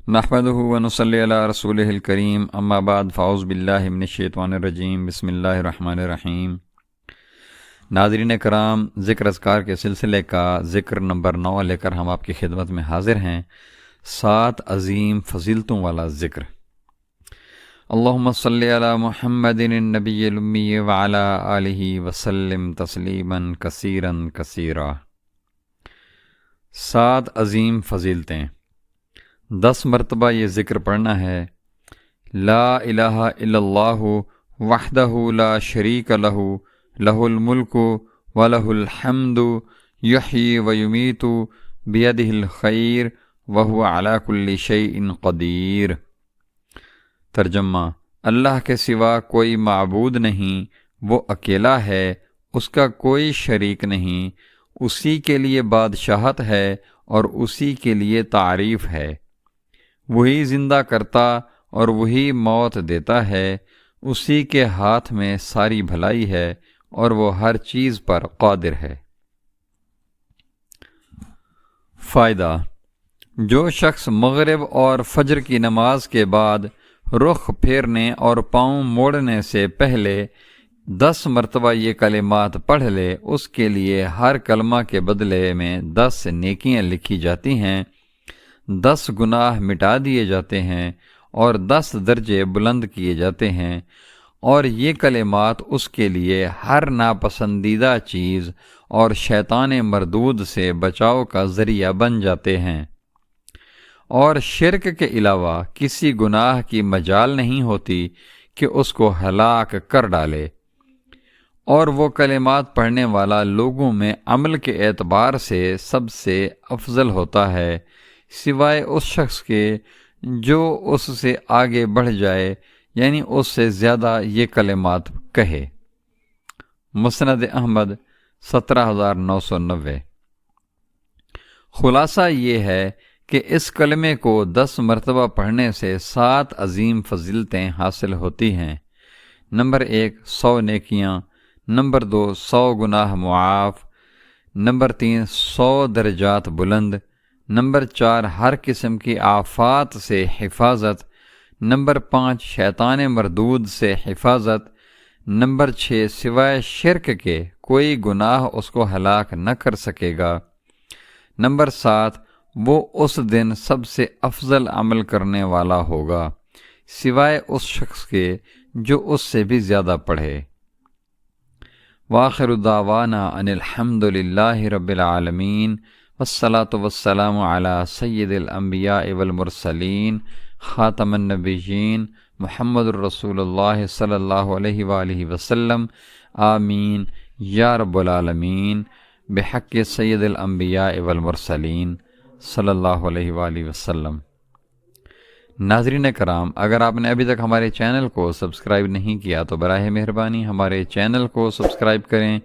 نحمدہ ونصلی علی رسولہ الکریم، اما بعد فاعوذ باللہ من الشیطان الرجیم، بسم اللہ الرحمن الرحیم۔ ناظرین کرام، ذکر اذکار کے سلسلے کا ذکر نمبر 9 لے کر ہم آپ کی خدمت میں حاضر ہیں۔ 7 عظیم فضیلتوں والا ذکر۔ اللہم صلی علی محمد النبی الامی وعلی آلہ وسلم تسلیما کثیرا کثیرا۔ 7 عظیم فضیلتیں۔ 10 مرتبہ یہ ذکر پڑھنا ہے۔ لا الہ الا اللہ وحدہ لا شریک لہ، لہ الملک ولہ الحمد یحیی ویمیت بیدہ الخیر وہو علی کل شیء قدیر۔ ترجمہ: اللہ کے سوا کوئی معبود نہیں، وہ اکیلا ہے، اس کا کوئی شریک نہیں، اسی کے لیے بادشاہت ہے اور اسی کے لیے تعریف ہے۔ وہی زندہ کرتا اور وہی موت دیتا ہے، اسی کے ہاتھ میں ساری بھلائی ہے اور وہ ہر چیز پر قادر ہے۔ فائدہ: جو شخص مغرب اور فجر کی نماز کے بعد رخ پھیرنے اور پاؤں موڑنے سے پہلے 10 مرتبہ یہ کلمات پڑھ لے، اس کے لیے ہر کلمہ کے بدلے میں 10 نیکیاں لکھی جاتی ہیں، 10 گناہ مٹا دیے جاتے ہیں اور 10 درجے بلند کیے جاتے ہیں، اور یہ کلمات اس کے لیے ہر ناپسندیدہ چیز اور شیطان مردود سے بچاؤ کا ذریعہ بن جاتے ہیں، اور شرک کے علاوہ کسی گناہ کی مجال نہیں ہوتی کہ اس کو ہلاک کر ڈالے، اور وہ کلمات پڑھنے والا لوگوں میں عمل کے اعتبار سے سب سے افضل ہوتا ہے، سوائے اس شخص کے جو اس سے آگے بڑھ جائے، یعنی اس سے زیادہ یہ کلمات کہے۔ مسند احمد 17990۔ خلاصہ یہ ہے کہ اس کلمے کو 10 مرتبہ پڑھنے سے 7 عظیم فضیلتیں حاصل ہوتی ہیں۔ نمبر 1، 100 نیکیاں۔ نمبر 2، 100 گناہ معاف۔ نمبر 3، 100 درجات بلند۔ نمبر 4، ہر قسم کی آفات سے حفاظت۔ نمبر 5، شیطان مردود سے حفاظت۔ نمبر 6، سوائے شرک کے کوئی گناہ اس کو ہلاک نہ کر سکے گا۔ نمبر 7، وہ اس دن سب سے افضل عمل کرنے والا ہوگا، سوائے اس شخص کے جو اس سے بھی زیادہ پڑھے۔ وآخر دعوانا ان الحمد للہ رب العالمین، والصلاة والسلام علی سید الانبیاء والمرسلین، خاتم النبیین، محمد الرسول اللہ صلی اللہ علیہ وآلہ وسلم، آمین یا رب العالمین، بحق سید الانبیاء والمرسلین صلی اللہ علیہ وآلہ وسلم۔ ناظرین کرام، اگر آپ نے ابھی تک ہمارے چینل کو سبسکرائب نہیں کیا تو براہ مہربانی ہمارے چینل کو سبسکرائب کریں،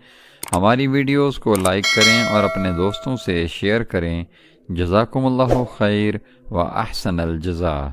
ہماری ویڈیوز کو لائک کریں اور اپنے دوستوں سے شیئر کریں۔ جزاکم اللہ خیر و احسن الجزاء۔